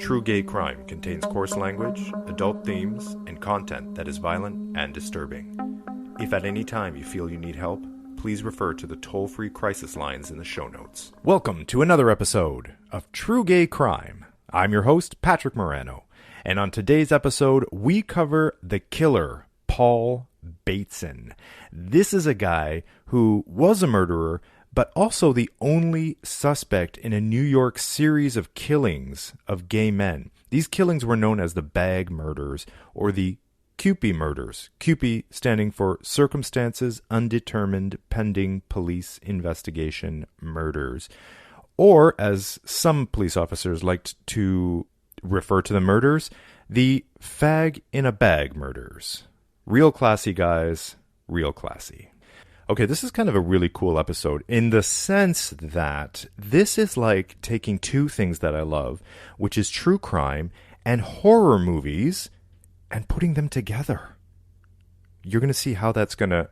True Gay Crime contains coarse language, adult themes, and content that is violent and disturbing. If at any time you feel you need help, please refer to the toll-free crisis lines in the show notes. Welcome to another episode of True Gay Crime. I'm your host, Patrick Marano, and on today's episode, we cover the killer, Paul Bateson. This is a guy who was a murderer, but also the only suspect in a New York series of killings of gay men. These killings were known as the bag murders or the CUPE murders. CUPE standing for Circumstances Undetermined Pending Police Investigation Murders. Or, as some police officers liked to refer to the murders, the fag in a bag murders. Real classy, guys. Real classy. Okay, this is kind of a really cool episode in the sense that this is like taking two things that I love, which is true crime and horror movies, and putting them together. You're going to see how that's going to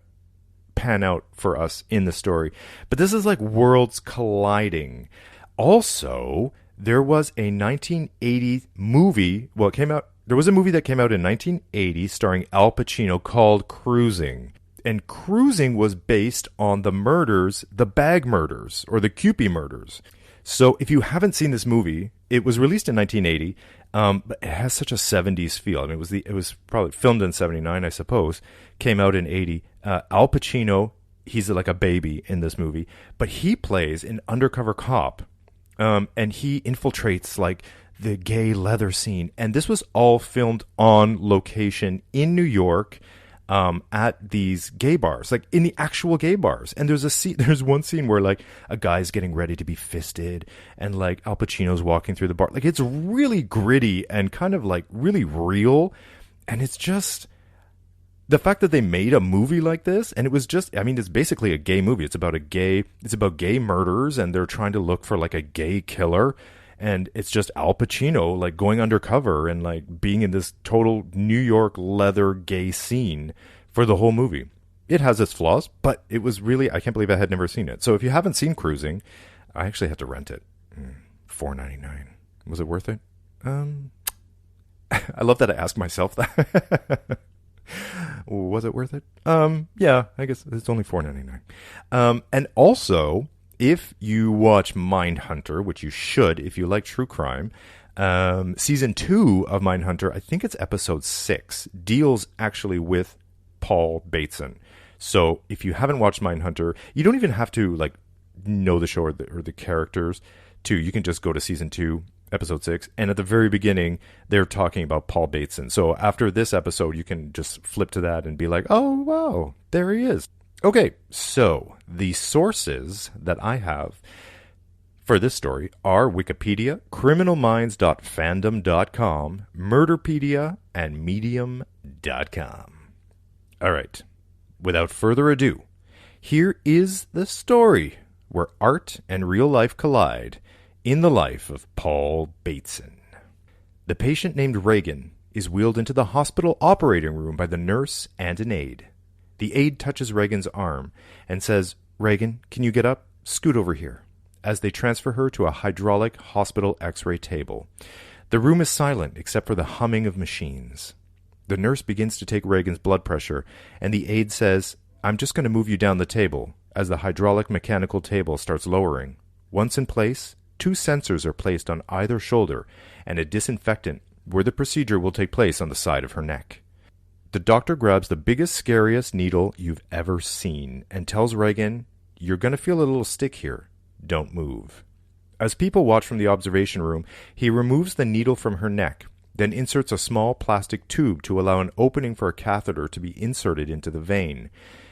pan out for us in the story. But this is like worlds colliding. Also, there was a 1980 movie, there was a movie that came out in 1980 starring Al Pacino called Cruising. And Cruising was based on the murders, the bag murders, or the CUPE murders. So if you haven't seen this movie, it was released in 1980, but it has such a 70s feel. I mean, it was probably filmed in 79, I suppose, came out in 80. Al Pacino, he's like a baby in this movie, but he plays an undercover cop, and he infiltrates like the gay leather scene. And this was all filmed on location in New York, at these gay bars, like in the actual gay bars. And there's one scene where like a guy's getting ready to be fisted and like Al Pacino's walking through the bar. Like it's really gritty and kind of like really real. And it's just the fact that they made a movie like this, and it was just, I mean, it's basically a gay movie. It's about gay murderers, and they're trying to look for like a gay killer. And it's just Al Pacino like going undercover and like being in this total New York leather gay scene for the whole movie. It has its flaws, but it was really, I can't believe I had never seen it. So if you haven't seen Cruising, I actually had to rent it. $4.99. Was it worth it? I love that I ask myself that. Was it worth it? Yeah, I guess it's only $4.99. And also, if you watch Mindhunter, which you should if you like true crime, season 2 of Mindhunter, I think it's episode 6, deals actually with Paul Bateson. So if you haven't watched Mindhunter, you don't even have to like know the show or the characters too. You can just go to season 2, episode 6, and at the very beginning, they're talking about Paul Bateson. So after this episode, you can just flip to that and be like, oh, wow, there he is. Okay, so the sources that I have for this story are Wikipedia, criminalminds.fandom.com, Murderpedia, and medium.com. All right, without further ado, here is the story where art and real life collide in the life of Paul Bateson. The patient named Reagan is wheeled into the hospital operating room by the nurse and an aide. The aide touches Reagan's arm and says, "Reagan, can you get up? Scoot over here," as they transfer her to a hydraulic hospital x-ray table. The room is silent except for the humming of machines. The nurse begins to take Reagan's blood pressure, and the aide says, "I'm just going to move you down the table," as the hydraulic mechanical table starts lowering. Once in place, 2 sensors are placed on either shoulder and a disinfectant where the procedure will take place on the side of her neck. The doctor grabs the biggest, scariest needle you've ever seen and tells Reagan, "You're going to feel a little stick here. Don't move." As people watch from the observation room, he removes the needle from her neck, then inserts a small plastic tube to allow an opening for a catheter to be inserted into the vein.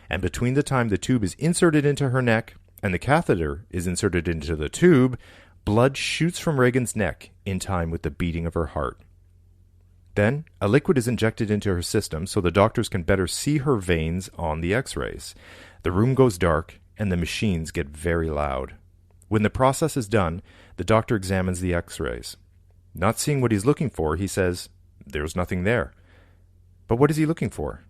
And between the time the tube is inserted into her neck and the catheter is inserted into the tube, blood shoots from Reagan's neck in time with the beating of her heart. Then, a liquid is injected into her system so the doctors can better see her veins on the x-rays. The room goes dark, and the machines get very loud. When the process is done, the doctor examines the x-rays. Not seeing what he's looking for, he says, "There's nothing there." But what is he looking for?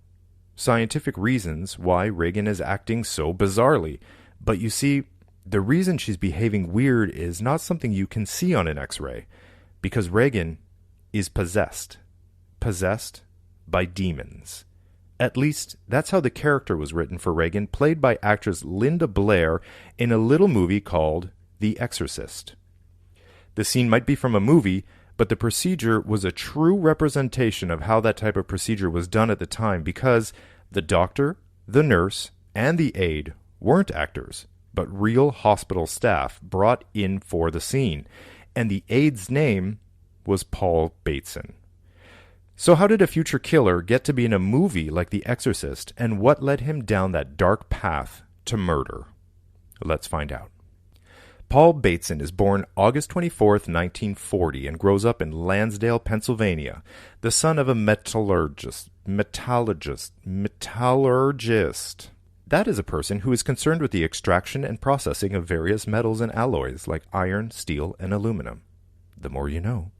Scientific reasons why Reagan is acting so bizarrely. But you see, the reason she's behaving weird is not something you can see on an x-ray. because Reagan is possessed by demons. At least, that's how the character was written for Reagan, played by actress Linda Blair in a little movie called The Exorcist. The scene might be from a movie, but the procedure was a true representation of how that type of procedure was done at the time, because the doctor, the nurse, and the aide weren't actors, but real hospital staff brought in for the scene, and the aide's name was Paul Bateson. So how did a future killer get to be in a movie like The Exorcist, and what led him down that dark path to murder? Let's find out. Paul Bateson is born August 24th, 1940, and grows up in Lansdale, Pennsylvania, the son of a metallurgist. That is a person who is concerned with the extraction and processing of various metals and alloys like iron, steel, and aluminum. The more you know.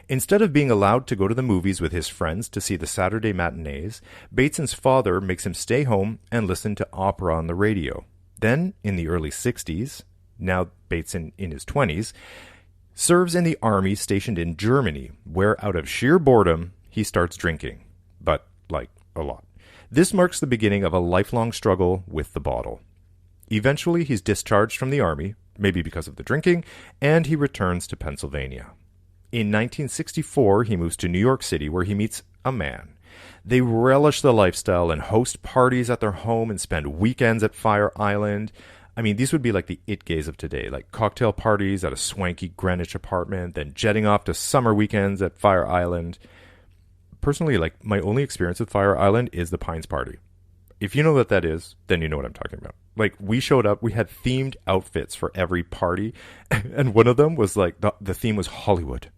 Instead of being allowed to go to the movies with his friends to see the Saturday matinees, Bateson's father makes him stay home and listen to opera on the radio. Then, in the early 60s, now Bateson in his 20s, serves in the army stationed in Germany, where out of sheer boredom, he starts drinking. But, like, a lot. This marks the beginning of a lifelong struggle with the bottle. Eventually, he's discharged from the army, maybe because of the drinking, and he returns to Pennsylvania. In 1964, he moves to New York City, where he meets a man. They relish the lifestyle and host parties at their home and spend weekends at Fire Island. I mean, these would be like the it gays of today, like cocktail parties at a swanky Greenwich apartment, then jetting off to summer weekends at Fire Island. Personally, like, my only experience with Fire Island is the Pines Party. If you know what that is, then you know what I'm talking about. Like, we showed up, we had themed outfits for every party, and one of them was like, the theme was Hollywood.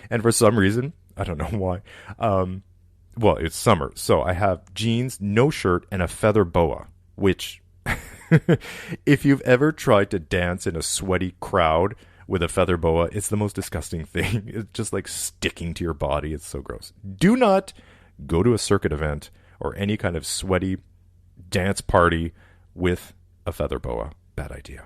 And for some reason, I don't know why, well, it's summer, so I have jeans, no shirt, and a feather boa, which, if you've ever tried to dance in a sweaty crowd with a feather boa, it's the most disgusting thing. It's just like sticking to your body. It's so gross. Do not go to a circuit event or any kind of sweaty dance party with a feather boa. Bad idea.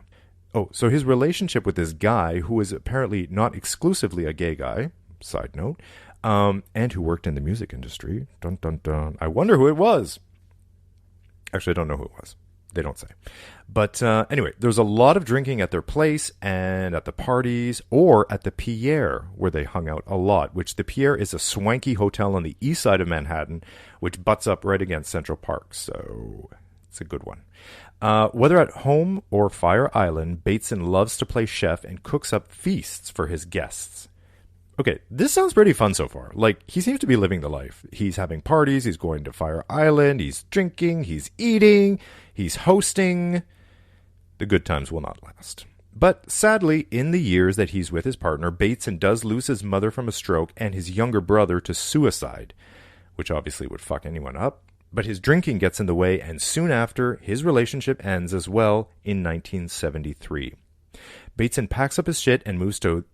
Oh, so his relationship with this guy, who is apparently not exclusively a gay guy, side note, and who worked in the music industry. Dun, dun, dun. I wonder who it was. Actually, I don't know who it was. They don't say. But anyway, there's a lot of drinking at their place and at the parties, or at the Pierre, where they hung out a lot, which the Pierre is a swanky hotel on the east side of Manhattan, which butts up right against Central Park. So it's a good one. Whether at home or Fire Island, Bateson loves to play chef and cooks up feasts for his guests. Okay, this sounds pretty fun so far. Like, he seems to be living the life. He's having parties, he's going to Fire Island, he's drinking, he's eating, he's hosting. The good times will not last. But sadly, in the years that he's with his partner, Bateson does lose his mother from a stroke and his younger brother to suicide, which obviously would fuck anyone up. But his drinking gets in the way, and soon after, his relationship ends as well in 1973. Bateson packs up his shit and moves to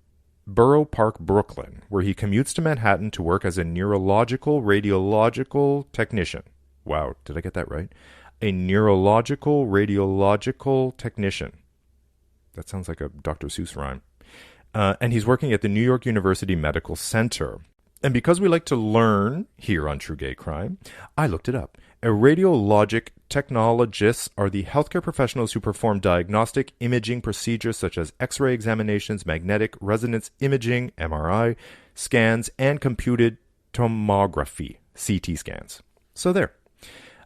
Borough Park, Brooklyn, where he commutes to Manhattan to work as a neurological radiological technician. Wow, did I get that right? A neurological radiological technician. That sounds like a Dr. Seuss rhyme. And he's working at the New York University Medical Center. And because we like to learn here on True Gay Crime, I looked it up. A radiologic technologists are the healthcare professionals who perform diagnostic imaging procedures such as X-ray examinations, magnetic resonance imaging, MRI, scans, and computed tomography, CT scans. So there.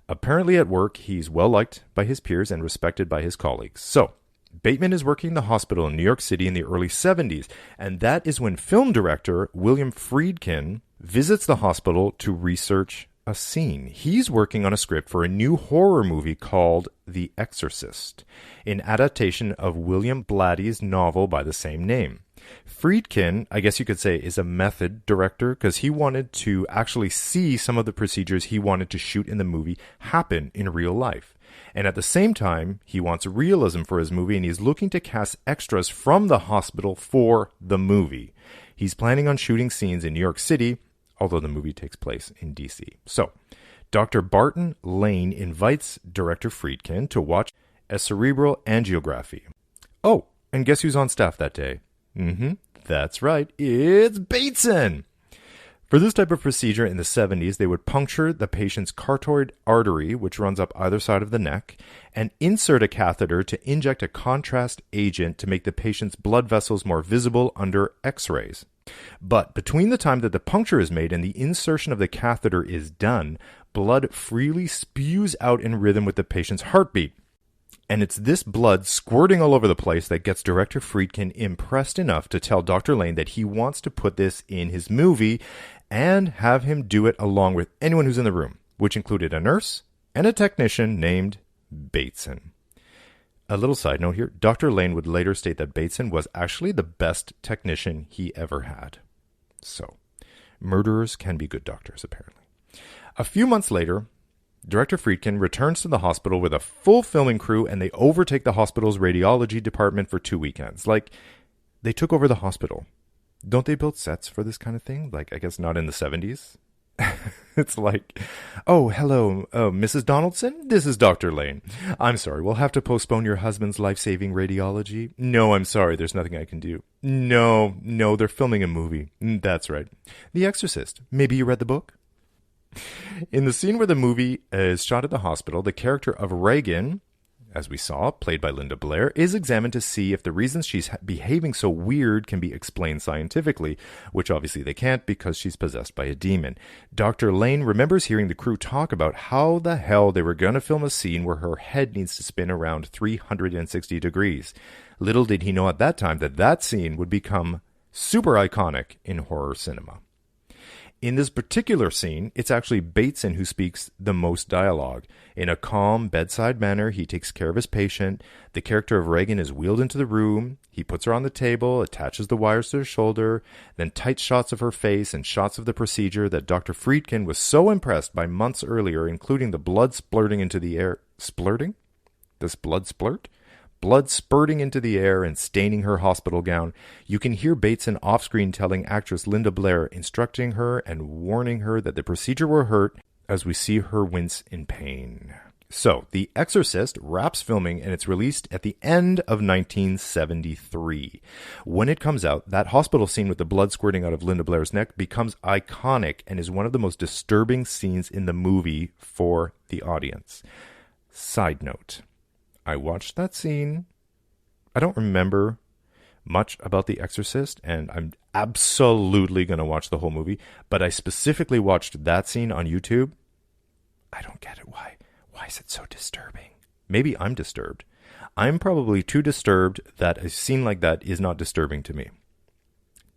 Apparently at work, he's well-liked by his peers and respected by his colleagues. So, Bateman is working in the hospital in New York City in the early 70s, and that is when film director William Friedkin visits the hospital to research a scene. He's working on a script for a new horror movie called The Exorcist, an adaptation of William Blatty's novel by the same name. Friedkin, I guess you could say, is a method director because he wanted to actually see some of the procedures he wanted to shoot in the movie happen in real life. And at the same time, he wants realism for his movie, and he's looking to cast extras from the hospital for the movie. He's planning on shooting scenes in New York City, although the movie takes place in D.C. So, Dr. Barton Lane invites director Friedkin to watch a cerebral angiography. Oh, and guess who's on staff that day? That's right, it's Bateson. For this type of procedure in the 70s, they would puncture the patient's carotid artery, which runs up either side of the neck, and insert a catheter to inject a contrast agent to make the patient's blood vessels more visible under X-rays. But between the time that the puncture is made and the insertion of the catheter is done, blood freely spews out in rhythm with the patient's heartbeat. And it's this blood squirting all over the place that gets Director Friedkin impressed enough to tell Dr. Lane that he wants to put this in his movie and have him do it along with anyone who's in the room, which included a nurse and a technician named Bateson. A little side note here, Dr. Lane would later state that Bateson was actually the best technician he ever had. So, murderers can be good doctors, apparently. A few months later, Director Friedkin returns to the hospital with a full filming crew, and they overtake the hospital's radiology department for 2 weekends. Like, they took over the hospital. Don't they build sets for this kind of thing? Like, I guess not in the 70s. It's like, oh, hello, Mrs. Donaldson? This is Dr. Lane. I'm sorry, we'll have to postpone your husband's life-saving radiology. No, I'm sorry, there's nothing I can do. No, they're filming a movie. That's right. The Exorcist. Maybe you read the book? In the scene where the movie is shot at the hospital, the character of Reagan, as we saw, played by Linda Blair, is examined to see if the reasons she's behaving so weird can be explained scientifically, which obviously they can't because she's possessed by a demon. Dr. Lane remembers hearing the crew talk about how the hell they were going to film a scene where her head needs to spin around 360 degrees. Little did he know at that time that that scene would become super iconic in horror cinema. In this particular scene, it's actually Bateson who speaks the most dialogue. In a calm, bedside manner, he takes care of his patient. The character of Reagan is wheeled into the room. He puts her on the table, attaches the wires to her shoulder, then tight shots of her face and shots of the procedure that Dr. Friedkin was so impressed by months earlier, including the blood splurting into the air. Splurting? This blood splurt? Blood spurting into the air and staining her hospital gown. You can hear Bateson off-screen telling actress Linda Blair, instructing her and warning her that the procedure will hurt as we see her wince in pain. So, The Exorcist wraps filming and it's released at the end of 1973. When it comes out, that hospital scene with the blood squirting out of Linda Blair's neck becomes iconic and is one of the most disturbing scenes in the movie for the audience. Side note. I watched that scene. I don't remember much about The Exorcist, and I'm absolutely going to watch the whole movie, but I specifically watched that scene on YouTube. I don't get it. Why is it so disturbing? Maybe I'm disturbed. I'm probably too disturbed that a scene like that is not disturbing to me.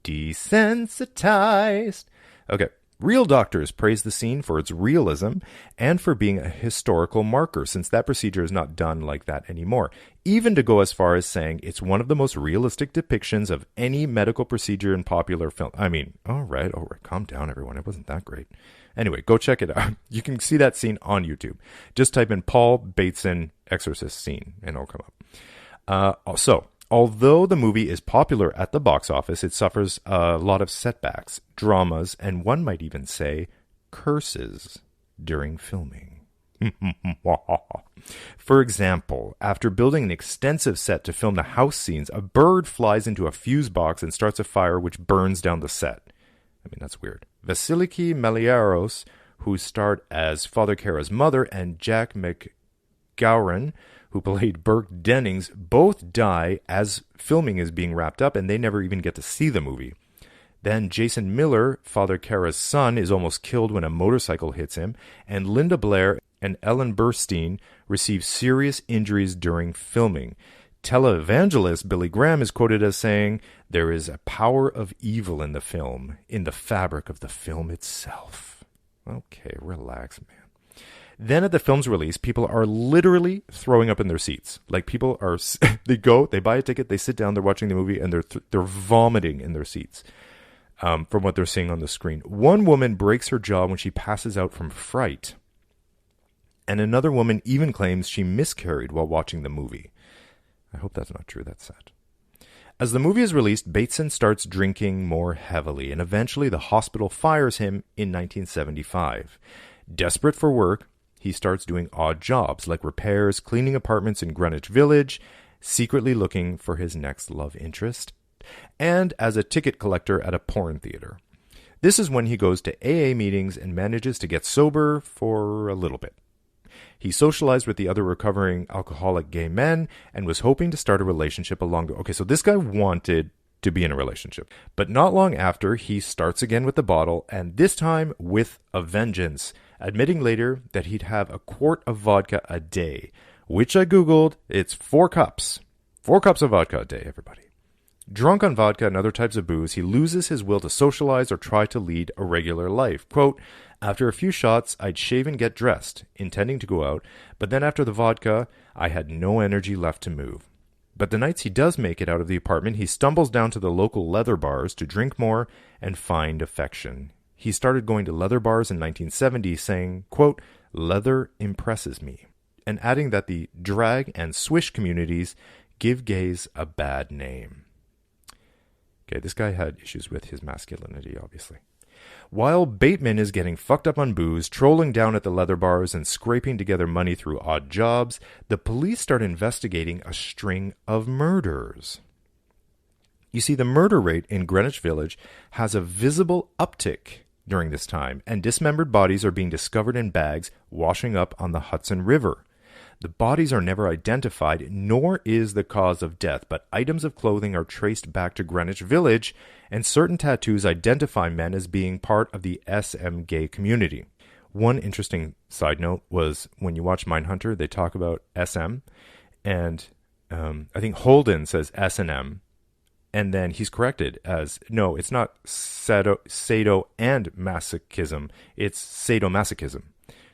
Desensitized. Okay. Real doctors praise the scene for its realism and for being a historical marker, since that procedure is not done like that anymore, even to go as far as saying it's one of the most realistic depictions of any medical procedure in popular film. I mean, all right, calm down, everyone. It wasn't that great. Anyway, go check it out. You can see that scene on YouTube. Just type in Paul Bateson Exorcist scene, and it'll come up. Although the movie is popular at the box office, it suffers a lot of setbacks, dramas, and one might even say curses during filming. For example, after building an extensive set to film the house scenes, a bird flies into a fuse box and starts a fire which burns down the set. I mean, that's weird. Vasiliki Meliaros, who starred as Father Kara's mother, and Jack McGowran, who played Burke Dennings, both die as filming is being wrapped up, and they never even get to see the movie. Then Jason Miller, Father Kara's son, is almost killed when a motorcycle hits him, and Linda Blair and Ellen Burstyn receive serious injuries during filming. Televangelist Billy Graham is quoted as saying, "There is a power of evil in the film, in the fabric of the film itself." Okay, relax, man. Then at the film's release, people are literally throwing up in their seats. Like, people are, they buy a ticket, they sit down, they're watching the movie, and they're vomiting in their seats from what they're seeing on the screen. One woman breaks her jaw when she passes out from fright. And another woman even claims she miscarried while watching the movie. I hope that's not true. That's sad. As the movie is released, Bateson starts drinking more heavily, and eventually the hospital fires him in 1975. Desperate for work, he starts doing odd jobs like repairs, cleaning apartments in Greenwich Village, secretly looking for his next love interest. and as a ticket collector at a porn theater. This is when he goes to AA meetings and manages to get sober for a little bit. He socialized with the other recovering alcoholic gay men and was hoping to start a relationship along the... Okay, so this guy wanted to be in a relationship. But not long after, he starts again with the bottle, and this time with a vengeance, admitting later that he'd have a quart of vodka a day, which I Googled. It's 4 cups. 4 cups of vodka a day, everybody. Drunk on vodka and other types of booze, he loses his will to socialize or try to lead a regular life. Quote, after a few shots, I'd shave and get dressed, intending to go out, but then after the vodka, I had no energy left to move. But the nights he does make it out of the apartment, he stumbles down to the local leather bars to drink more and find affection. He started going to leather bars in 1970, saying, quote, leather impresses me, and adding that the drag and swish communities give gays a bad name. Okay, this guy had issues with his masculinity, obviously. While Bateman is getting fucked up on booze, trolling down at the leather bars, and scraping together money through odd jobs, the police start investigating a string of murders. You see, the murder rate in Greenwich Village has a visible uptick during this time, and dismembered bodies are being discovered in bags washing up on the Hudson River. The bodies are never identified, nor is the cause of death, but items of clothing are traced back to Greenwich Village, and certain tattoos identify men as being part of the SM gay community. One interesting side note was when you watch Mindhunter, they talk about SM, and I think Holden says S&M, and then he's corrected as, no, it's not sado and masochism, it's sadomasochism.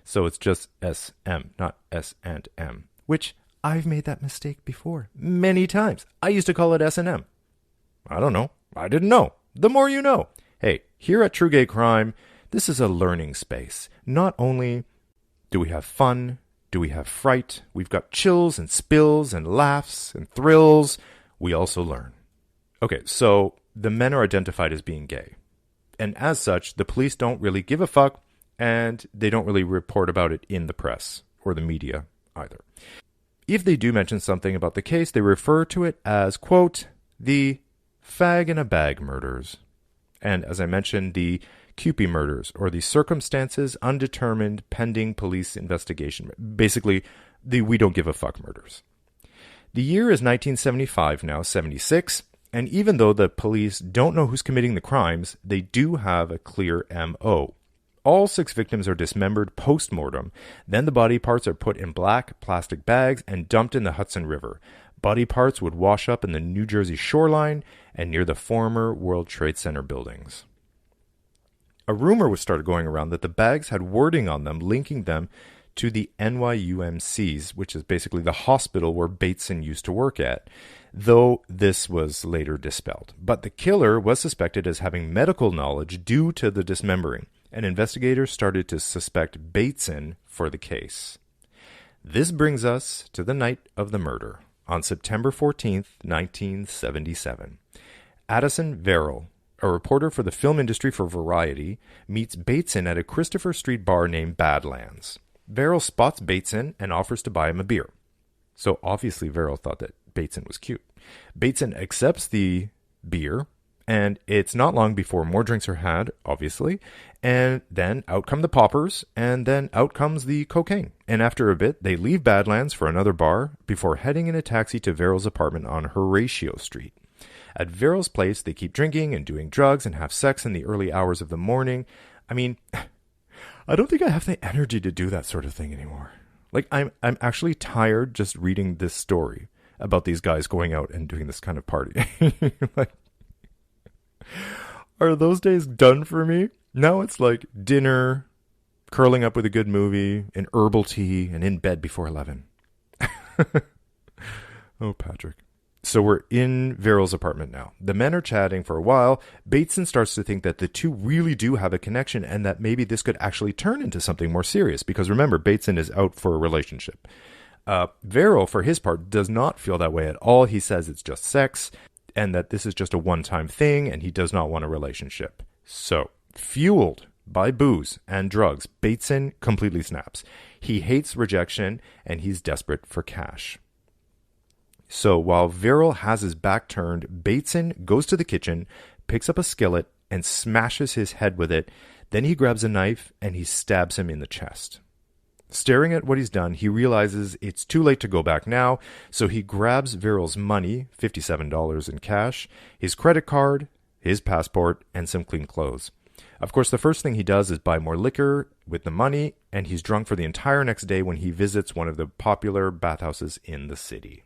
So it's just SM, not S and M, which I've made that mistake before many times. I used to call it S&M. I don't know. I didn't know. The more you know. Hey, here at True Gay Crime, this is a learning space. Not only do we have fun, do we have fright, we've got chills and spills and laughs and thrills, we also learn. Okay, so the men are identified as being gay. And as such, the police don't really give a fuck, and they don't really report about it in the press or the media either. If they do mention something about the case, they refer to it as, quote, the fag in a bag murders. And as I mentioned, the Cupie murders, or the circumstances undetermined pending police investigation. Basically, the we don't give a fuck murders. The year is 1975 now, 76, and even though the police don't know who's committing the crimes, they do have a clear MO. All 6 victims are dismembered post-mortem. Then the body parts are put in black plastic bags and dumped in the Hudson River. Body parts would wash up in the New Jersey shoreline and near the former World Trade Center buildings. A rumor was started going around that the bags had wording on them linking them to the NYUMCs, which is basically the hospital where Bateson used to work at, though this was later dispelled. But the killer was suspected as having medical knowledge due to the dismembering, and investigators started to suspect Bateson for the case. This brings us to the night of the murder, on September 14th, 1977. Addison Verrill, a reporter for the film industry for Variety, meets Bateson at a Christopher Street bar named Badlands. Verrill spots Bateson and offers to buy him a beer. So obviously Verrill thought that Bateson was cute. Bateson accepts the beer, and it's not long before more drinks are had, obviously, and then out come the poppers, and then out comes the cocaine. And after a bit, they leave Badlands for another bar before heading in a taxi to Verrill's apartment on Horatio Street. At Verrill's place, they keep drinking and doing drugs and have sex in the early hours of the morning. I mean, I don't think I have the energy to do that sort of thing anymore. Like, I'm actually tired just reading this story about these guys going out and doing this kind of party. Like, are those days done for me? Now it's like dinner, curling up with a good movie, an herbal tea, and in bed before 11. Oh, Patrick. So we're in Verrill's apartment now. The men are chatting for a while. Bateson starts to think that the two really do have a connection and that maybe this could actually turn into something more serious. Because remember, Bateson is out for a relationship. Verrill, for his part, does not feel that way at all. He says it's just sex and that this is just a one-time thing and he does not want a relationship. So, fueled by booze and drugs, Bateson completely snaps. He hates rejection and he's desperate for cash. So while Verrill has his back turned, Bateson goes to the kitchen, picks up a skillet, and smashes his head with it. Then he grabs a knife and he stabs him in the chest. Staring at what he's done, he realizes it's too late to go back now, so he grabs Verrill's money, $57 in cash, his credit card, his passport, and some clean clothes. Of course, the first thing he does is buy more liquor with the money, and he's drunk for the entire next day when he visits one of the popular bathhouses in the city.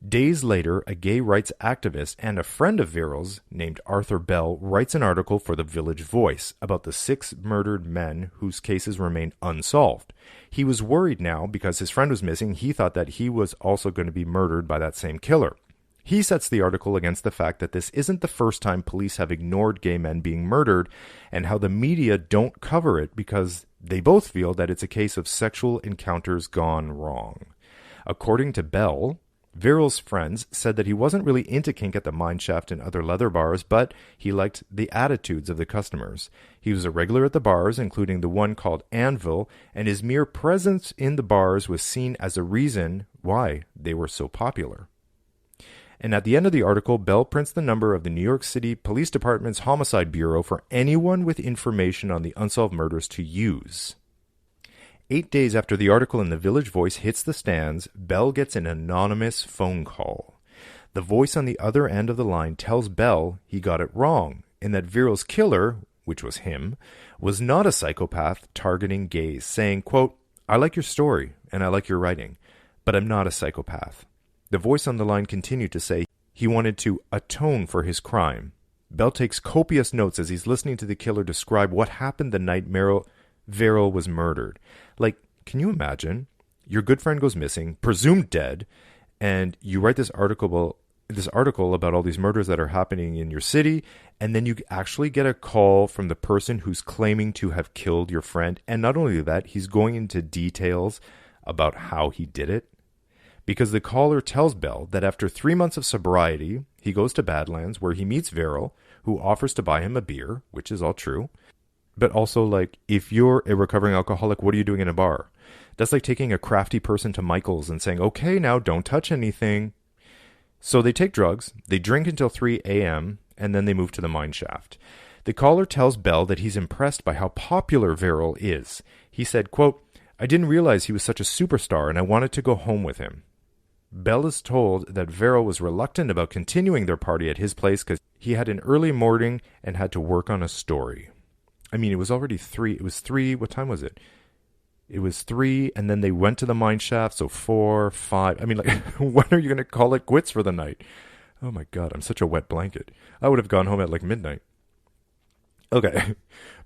Days later, a gay rights activist and a friend of Verrill's named Arthur Bell writes an article for the Village Voice about the 6 murdered men whose cases remain unsolved. He was worried now because his friend was missing. He thought that he was also going to be murdered by that same killer. He sets the article against the fact that this isn't the first time police have ignored gay men being murdered and how the media don't cover it because they both feel that it's a case of sexual encounters gone wrong. According to Bell, Verrill's friends said that he wasn't really into kink at the mine shaft and other leather bars, but he liked the attitudes of the customers. He was a regular at the bars, including the one called Anvil, and his mere presence in the bars was seen as a reason why they were so popular. And at the end of the article, Bell prints the number of the New York City Police Department's Homicide Bureau for anyone with information on the unsolved murders to use. 8 days after the article in the Village Voice hits the stands, Bell gets an anonymous phone call. The voice on the other end of the line tells Bell he got it wrong, and that Verrill's killer, which was him, was not a psychopath targeting gays, saying, quote, "I like your story, and I like your writing, but I'm not a psychopath." The voice on the line continued to say he wanted to atone for his crime. Bell takes copious notes as he's listening to the killer describe what happened the night Verrill was murdered. Like, can you imagine? Your good friend goes missing, presumed dead, and you write this article about all these murders that are happening in your city, and then you actually get a call from the person who's claiming to have killed your friend. And not only that, he's going into details about how he did it. Because the caller tells Bell that after 3 months of sobriety, he goes to Badlands where he meets Verrill, who offers to buy him a beer, which is all true. But also, like, if you're a recovering alcoholic, what are you doing in a bar? That's like taking a crafty person to Michael's and saying, okay, now don't touch anything. So they take drugs, they drink until 3 a.m., and then they move to the mine shaft. The caller tells Bell that he's impressed by how popular Verrill is. He said, quote, "I didn't realize he was such a superstar, and I wanted to go home with him." Bell is told that Verrill was reluctant about continuing their party at his place because he had an early morning and had to work on a story. I mean, it was already 3. It was 3. What time was it? It was 3, and then they went to the mine shaft, so 4, 5. I mean, like, when are you going to call it quits for the night? Oh my God, I'm such a wet blanket. I would have gone home at like midnight. Okay.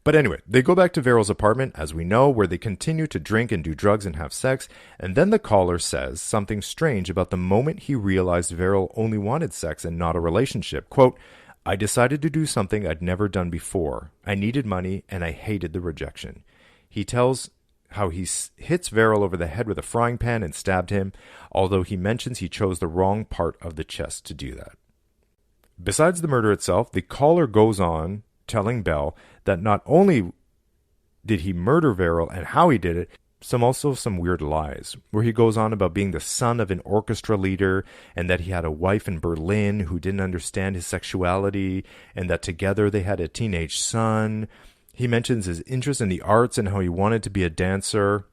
But anyway, they go back to Verrill's apartment, as we know, where they continue to drink and do drugs and have sex, and then the caller says something strange about the moment he realized Verrill only wanted sex and not a relationship. Quote, "I decided to do something I'd never done before. I needed money, and I hated the rejection." He tells how he hits Verrill over the head with a frying pan and stabbed him, although he mentions he chose the wrong part of the chest to do that. Besides the murder itself, the caller goes on telling Bell that not only did he murder Verrill and how he did it, some weird lies, where he goes on about being the son of an orchestra leader and that he had a wife in Berlin who didn't understand his sexuality and that together they had a teenage son. He mentions his interest in the arts and how he wanted to be a dancer,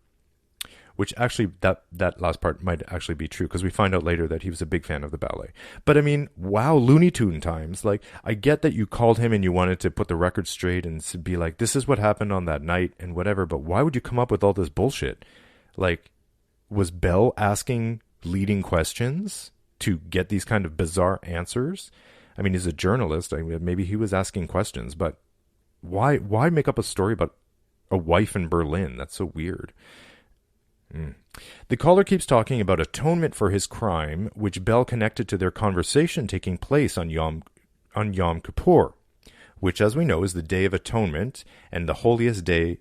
which actually that last part might actually be true because we find out later that he was a big fan of the ballet. But I mean, wow, Looney Tune times. Like, I get that you called him and you wanted to put the record straight and be like, this is what happened on that night and whatever, but why would you come up with all this bullshit? Like, was Bell asking leading questions to get these kind of bizarre answers? I mean, he's a journalist. I mean, maybe he was asking questions, but why make up a story about a wife in Berlin? That's so weird. The caller keeps talking about atonement for his crime, which Bell connected to their conversation taking place on Yom Kippur, which, as we know, is the Day of Atonement and the holiest day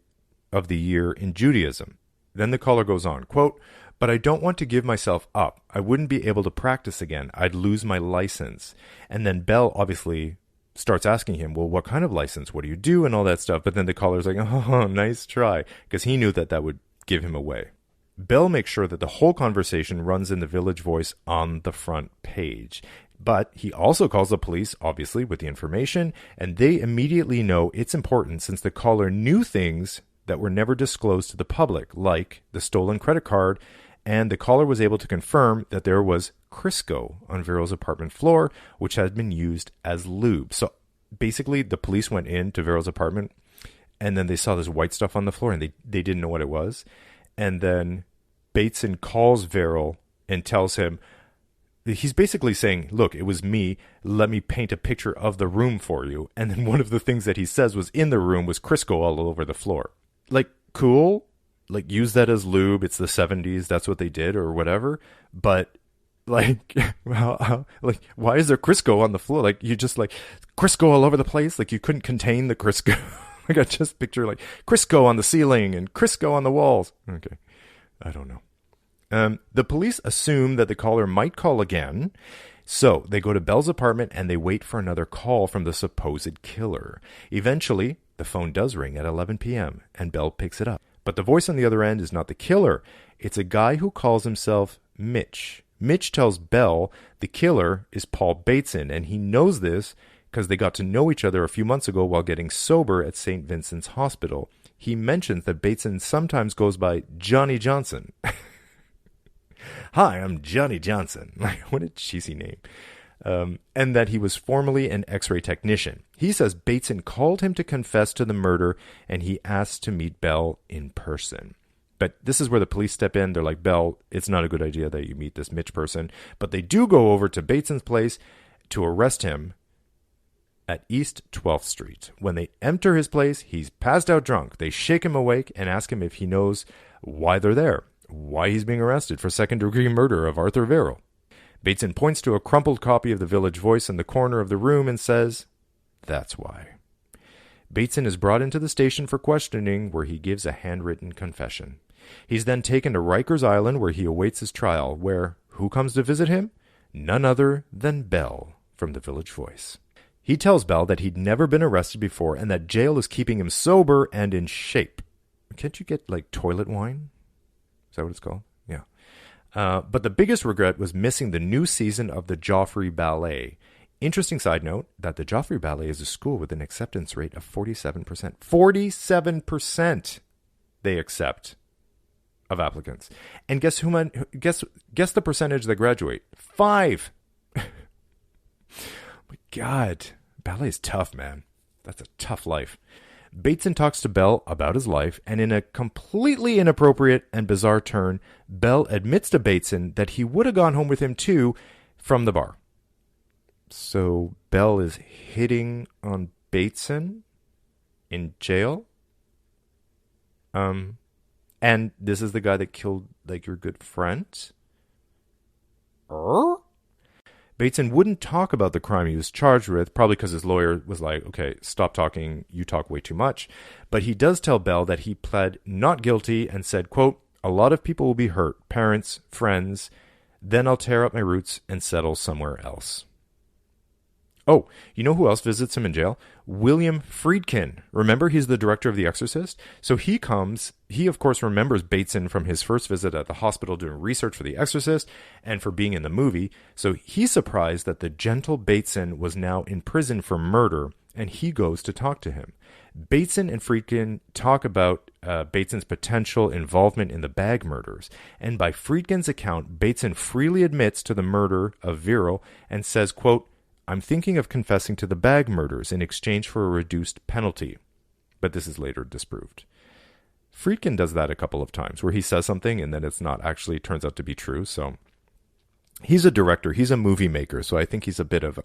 of the year in Judaism. Then the caller goes on, quote, "But I don't want to give myself up. I wouldn't be able to practice again. I'd lose my license." And then Bell obviously starts asking him, well, what kind of license? What do you do? And all that stuff. But then the caller's like, oh, nice try. Because he knew that would give him away. Bell makes sure that the whole conversation runs in the Village Voice on the front page. But he also calls the police, obviously, with the information, and they immediately know it's important since the caller knew things that were never disclosed to the public, like the stolen credit card, and the caller was able to confirm that there was Crisco on Verrill's apartment floor, which had been used as lube. So basically, the police went into Verrill's apartment, and then they saw this white stuff on the floor, and they didn't know what it was. And then Bateson calls Verrill and tells him, he's basically saying, look, it was me. Let me paint a picture of the room for you. And then one of the things that he says was in the room was Crisco all over the floor. Like, cool. Like, use that as lube. It's the 70s. That's what they did or whatever. But, like, well, like, why is there Crisco on the floor? Like, you just, like, Crisco all over the place? Like, you couldn't contain the Crisco. Like, I just picture, like, Crisco on the ceiling and Crisco on the walls. Okay. I don't know. The police assume that the caller might call again, so they go to Bell's apartment and they wait for another call from the supposed killer. Eventually, the phone does ring at 11 p.m., and Bell picks it up. But the voice on the other end is not the killer. It's a guy who calls himself Mitch. Mitch tells Bell the killer is Paul Bateson, and he knows this because they got to know each other a few months ago while getting sober at St. Vincent's Hospital. He mentions that Bateson sometimes goes by Johnny Johnson. Hi, I'm Johnny Johnson. What a cheesy name. And that he was formerly an X-ray technician. He says Bateson called him to confess to the murder, and he asked to meet Bell in person. But this is where the police step in. They're like, Bell, it's not a good idea that you meet this Mitch person. But they do go over to Bateson's place to arrest him at East 12th Street. When they enter his place, he's passed out drunk. They shake him awake and ask him if he knows why they're there, why he's being arrested for second-degree murder of Arthur Verrill. Bateson points to a crumpled copy of the Village Voice in the corner of the room and says, that's why. Bateson is brought into the station for questioning, where he gives a handwritten confession. He's then taken to Rikers Island, where he awaits his trial, where who comes to visit him? None other than Bell from the Village Voice. He tells Bell that he'd never been arrested before and that jail is keeping him sober and in shape. Can't you get, like, toilet wine? Is that what it's called? Yeah. But the biggest regret was missing the new season of the Joffrey Ballet. Interesting side note that the Joffrey Ballet is a school with an acceptance rate of 47%. 47% they accept of applicants. And guess the percentage that graduate? 5. My God, ballet is tough, man. That's a tough life. Bateson talks to Bell about his life, and in a completely inappropriate and bizarre turn, Bell admits to Bateson that he would have gone home with him too from the bar. So Bell is hitting on Bateson in jail? And this is the guy that killed, like, your good friend? Bateson wouldn't talk about the crime he was charged with, probably because his lawyer was like, okay, stop talking, you talk way too much. But he does tell Bell that he pled not guilty and said, quote, a lot of people will be hurt, parents, friends, then I'll tear up my roots and settle somewhere else. Oh, you know who else visits him in jail? William Friedkin. Remember, he's the director of The Exorcist? So he of course remembers Bateson from his first visit at the hospital doing research for The Exorcist and for being in the movie. So he's surprised that the gentle Bateson was now in prison for murder, and he goes to talk to him. Bateson and Friedkin talk about Bateson's potential involvement in the bag murders. And by Friedkin's account, Bateson freely admits to the murder of Verrill and says, quote, I'm thinking of confessing to the bag murders in exchange for a reduced penalty. But this is later disproved. Friedkin does that a couple of times, where he says something and then it's not actually turns out to be true. So he's a director. He's a movie maker. So I think he's a bit of...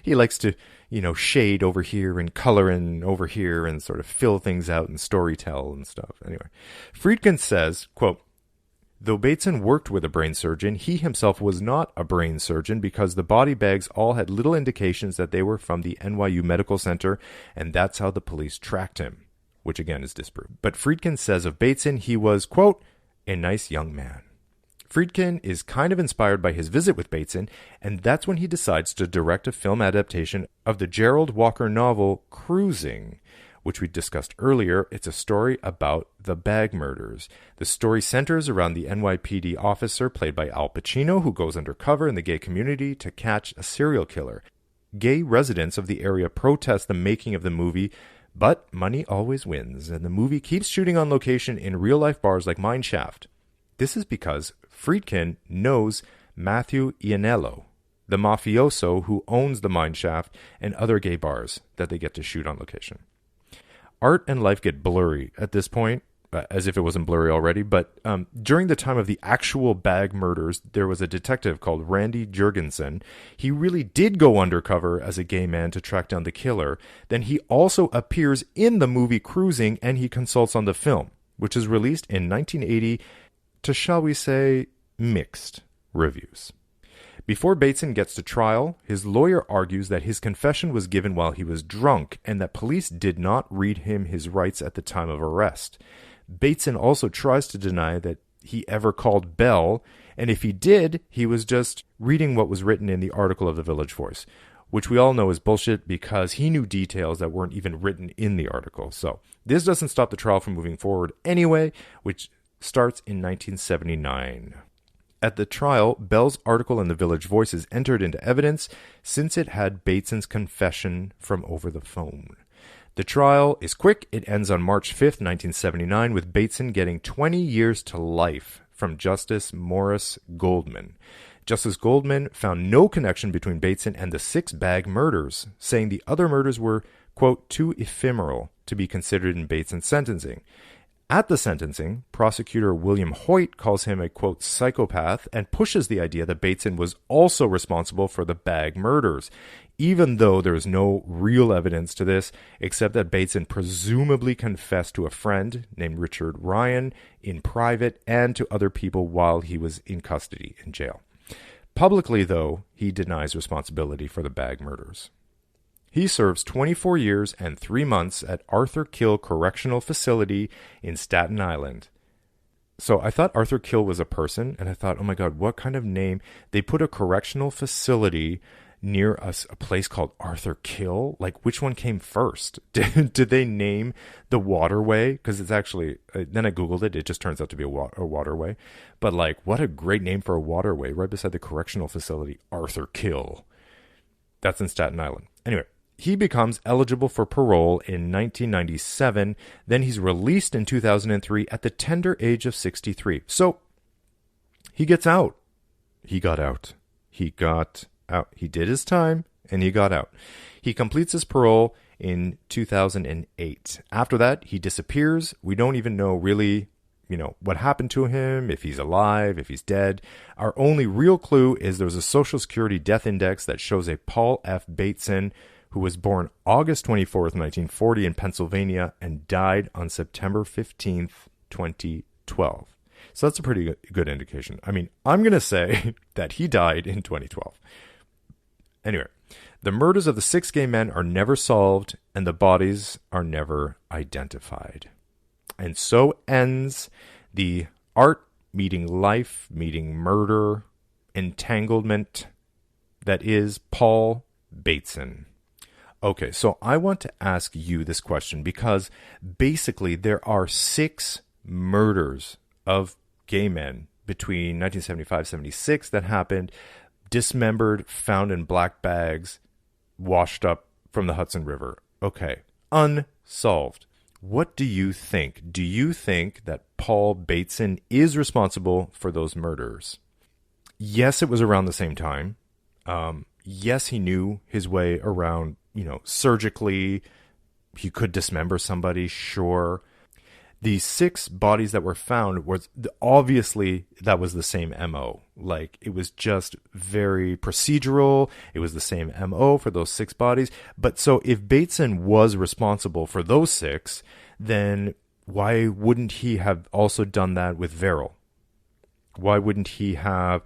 he likes to, shade over here and color in over here and sort of fill things out and storytell and stuff. Anyway, Friedkin says, quote, though Bateson worked with a brain surgeon, he himself was not a brain surgeon because the body bags all had little indications that they were from the NYU Medical Center, and that's how the police tracked him, which again is disproved. But Friedkin says of Bateson he was, quote, a nice young man. Friedkin is kind of inspired by his visit with Bateson, and that's when he decides to direct a film adaptation of the Gerald Walker novel Cruising, which we discussed earlier, it's a story about the bag murders. The story centers around the NYPD officer played by Al Pacino, who goes undercover in the gay community to catch a serial killer. Gay residents of the area protest the making of the movie, but money always wins, and the movie keeps shooting on location in real-life bars like Mineshaft. This is because Friedkin knows Matthew Ianello, the mafioso who owns the Mineshaft and other gay bars that they get to shoot on location. Art and life get blurry at this point, as if it wasn't blurry already, but during the time of the actual bag murders, there was a detective called Randy Jurgensen. He really did go undercover as a gay man to track down the killer. Then he also appears in the movie Cruising, and he consults on the film, which is released in 1980 to, shall we say, mixed reviews. Before Bateson gets to trial, his lawyer argues that his confession was given while he was drunk and that police did not read him his rights at the time of arrest. Bateson also tries to deny that he ever called Bell, and if he did, he was just reading what was written in the article of the Village Voice, which we all know is bullshit because he knew details that weren't even written in the article. So this doesn't stop the trial from moving forward anyway, which starts in 1979. At the trial, Bell's article in the Village Voice is entered into evidence since it had Bateson's confession from over the phone. The trial is quick. It ends on March 5th, 1979, with Bateson getting 20 years to life from Justice Morris Goldman. Justice Goldman found no connection between Bateson and the 6 bag murders, saying the other murders were, quote, too ephemeral to be considered in Bateson's sentencing. At the sentencing, prosecutor William Hoyt calls him a, quote, psychopath and pushes the idea that Bateson was also responsible for the bag murders, even though there is no real evidence to this, except that Bateson presumably confessed to a friend named Richard Ryan in private and to other people while he was in custody in jail. Publicly, though, he denies responsibility for the bag murders. He serves 24 years and 3 months at Arthur Kill Correctional Facility in Staten Island. So I thought Arthur Kill was a person, and I thought, oh my God, what kind of name? They put a correctional facility near us, a place called Arthur Kill? Like, which one came first? Did they name the waterway? Because it's actually, then I Googled it, it just turns out to be a waterway. But like, what a great name for a waterway, right beside the correctional facility, Arthur Kill. That's in Staten Island. Anyway. He becomes eligible for parole in 1997. Then he's released in 2003 at the tender age of 63. So he gets out. He got out. He got out. He did his time and he got out. He completes his parole in 2008. After that, he disappears. We don't even know really, what happened to him, if he's alive, if he's dead. Our only real clue is there's a Social Security death index that shows a Paul F. Bateson, who was born August 24th, 1940 in Pennsylvania and died on September 15th, 2012. So that's a pretty good indication. I mean, I'm going to say that he died in 2012. Anyway, the murders of the 6 gay men are never solved and the bodies are never identified. And so ends the art meeting life, meeting murder, entanglement that is Paul Bateson. Okay, so I want to ask you this question because basically there are 6 murders of gay men between 1975-76 that happened, dismembered, found in black bags, washed up from the Hudson River. Okay, unsolved. What do you think? Do you think that Paul Bateson is responsible for those murders? Yes, it was around the same time. Yes, he knew his way around, surgically. He could dismember somebody, sure. The 6 bodies that were found was obviously that was the same MO. Like, it was just very procedural. It was the same MO for those 6 bodies. But so if Bateson was responsible for those 6, then why wouldn't he have also done that with Verrill? Why wouldn't he have,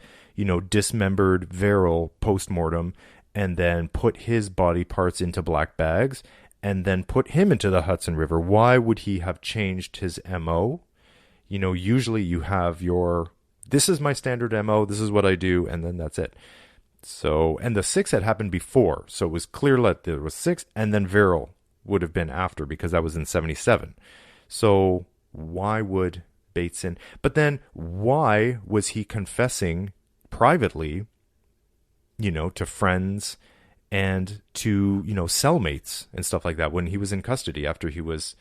dismembered Verrill post-mortem and then put his body parts into black bags and then put him into the Hudson River? Why would he have changed his MO? Usually you have this is my standard MO, this is what I do, and then that's it. So, and the 6 had happened before, so it was clear that there was 6, and then Verrill would have been after, because that was in 77. So why would Bateson... But then why was he confessing privately, to friends and to, cellmates and stuff like that when he was in custody after he was...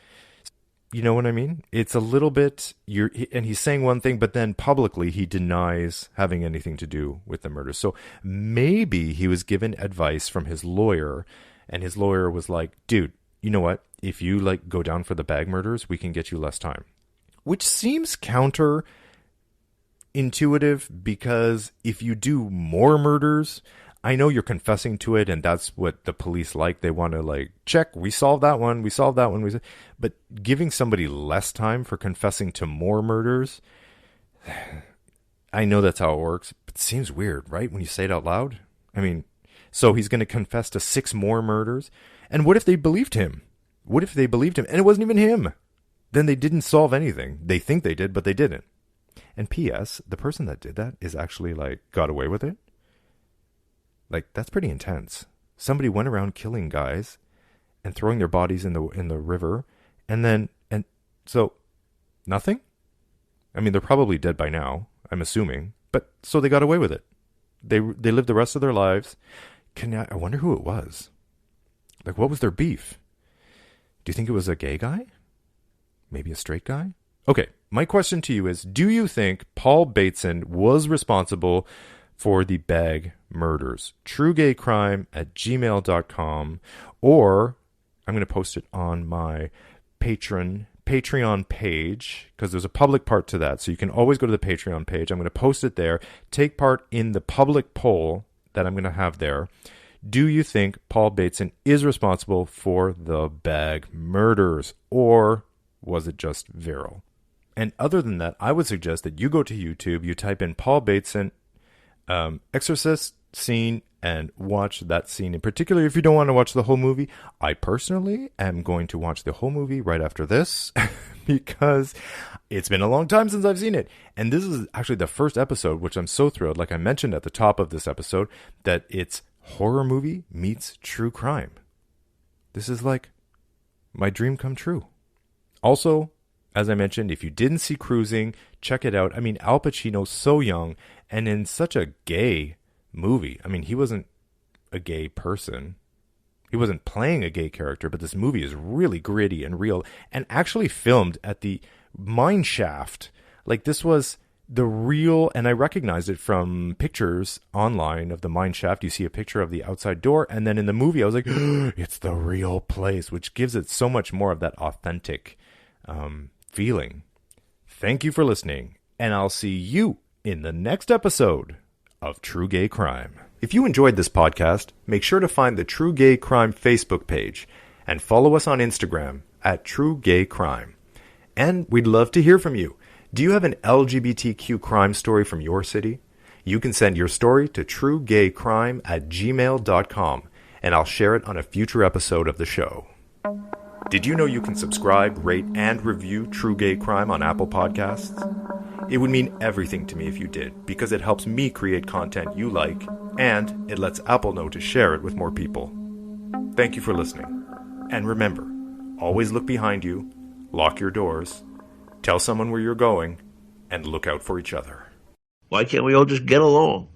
You know what I mean? It's a little bit... and he's saying one thing, but then publicly he denies having anything to do with the murder. So maybe he was given advice from his lawyer, and his lawyer was like, dude, you know what? If you go down for the bag murders, we can get you less time. Which seems counterintuitive, because if you do more murders... I know you're confessing to it, and that's what the police like. They want to check, we solved that one, but giving somebody less time for confessing to more murders, I know that's how it works, but it seems weird, right? When you say it out loud. I mean, so he's going to confess to 6 more murders, and what if they believed him? And it wasn't even him? Then they didn't solve anything. They think they did, but they didn't. And P.S., the person that did that is actually got away with it. That's pretty intense. Somebody went around killing guys and throwing their bodies in the river, and so nothing? I mean, they're probably dead by now, I'm assuming, but so they got away with it. They lived the rest of their lives. I wonder who it was. What was their beef? Do you think it was a gay guy? Maybe a straight guy? Okay, my question to you is, do you think Paul Bateson was responsible for the bag murders? truegaycrime@gmail.com, or I'm going to post it on my Patreon page, because there's a public part to that, so you can always go to the Patreon page. I'm going to post it there. Take part in the public poll that I'm going to have there. Do you think Paul Bateson is responsible for the bag murders, or was it just Verrill? And other than that, I would suggest that you go to YouTube, you type in Paul Bateson Exorcist scene, and watch that scene in particular. If you don't want to watch the whole movie, I personally am going to watch the whole movie right after this because it's been a long time since I've seen it. And this is actually the first episode, which I'm so thrilled, like I mentioned at the top of this episode, that it's horror movie meets true crime. This is my dream come true. Also, as I mentioned, if you didn't see Cruising, check it out. I mean, Al Pacino's so young and in such a gay movie. I mean, he wasn't a gay person. He wasn't playing a gay character, but this movie is really gritty and real and actually filmed at the mine shaft. This was the real, and I recognized it from pictures online of the mine shaft. You see a picture of the outside door, and then in the movie, I was like, it's the real place, which gives it so much more of that authentic feeling. Thank you for listening, and I'll see you in the next episode of True Gay Crime. If you enjoyed this podcast, make sure to find the True Gay Crime Facebook page and follow us on Instagram @TrueGayCrime. And we'd love to hear from you. Do you have an LGBTQ crime story from your city? You can send your story to truegaycrime@gmail.com, and I'll share it on a future episode of the show. Did you know you can subscribe, rate, and review True Gay Crime on Apple Podcasts? It would mean everything to me if you did, because it helps me create content you like, and it lets Apple know to share it with more people. Thank you for listening. And remember, always look behind you, lock your doors, tell someone where you're going, and look out for each other. Why can't we all just get along?